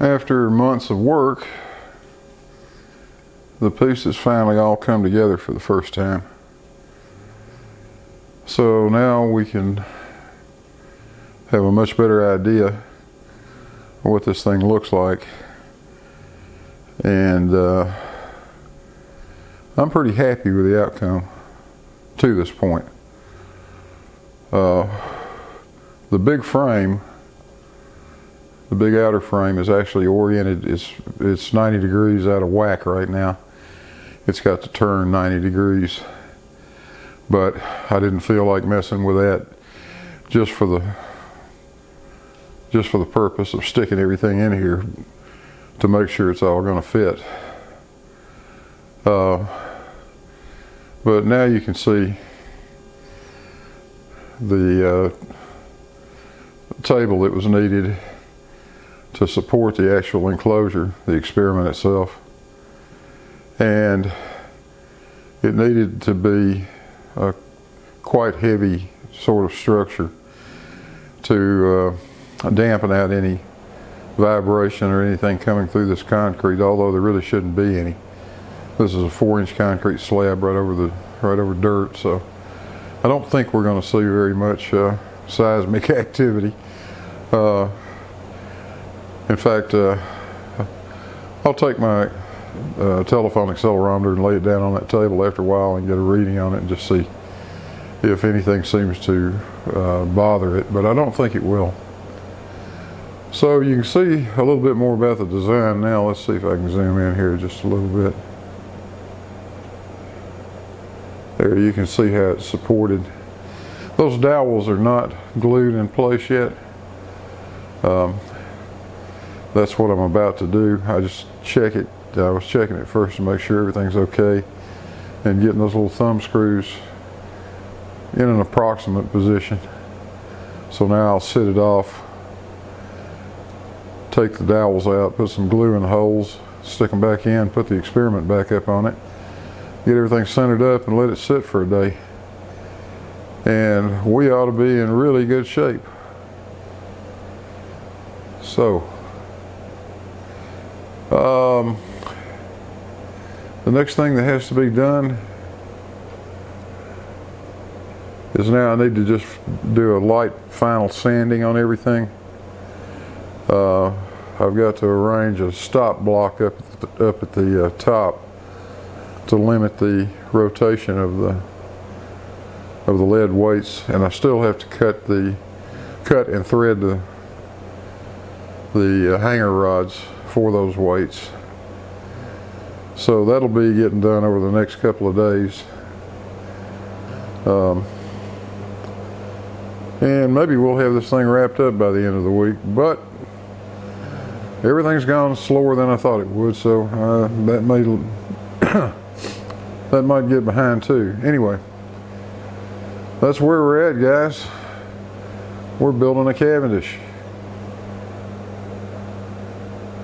After months of work, the pieces finally all come together for the first time. So now we can have a much better idea of what this thing looks like. And I'm pretty happy with the outcome to this point. The big frame, the big outer frame, is actually oriented, it's 90 degrees out of whack right now. It's got to turn 90 degrees, but I didn't feel like messing with that just for the purpose of sticking everything in here to make sure it's all going to fit. But now you can see the table that was needed to support the actual enclosure, the experiment itself. And it needed to be a quite heavy sort of structure to dampen out any vibration or anything coming through this concrete, although there really shouldn't be any. This is a 4-inch concrete slab right over dirt, so I don't think we're going to see very much seismic activity. In fact, I'll take my telephone accelerometer and lay it down on that table after a while and get a reading on it and just see if anything seems to bother it, but I don't think it will. So you can see a little bit more about the design now. Let's see if I can zoom in here just a little bit. There you can see how it's supported. Those dowels are not glued in place yet. That's what I'm about to do. I just check it. I was checking it first to make sure everything's okay, and getting those little thumb screws in an approximate position. So now I'll set it off, take the dowels out, put some glue in the holes, stick them back in, put the experiment back up on it, get everything centered up and let it sit for a day. And we ought to be in really good shape. So, the next thing that has to be done is now I need to just do a light final sanding on everything. I've got to arrange a stop block up at the top to limit the rotation of the lead weights, and I still have to cut and thread the hanger rods for those weights. So that'll be getting done over the next couple of days. And maybe we'll have this thing wrapped up by the end of the week, but everything's gone slower than I thought it would, so that might get behind too. Anyway, that's where we're at, guys. We're building a Cavendish.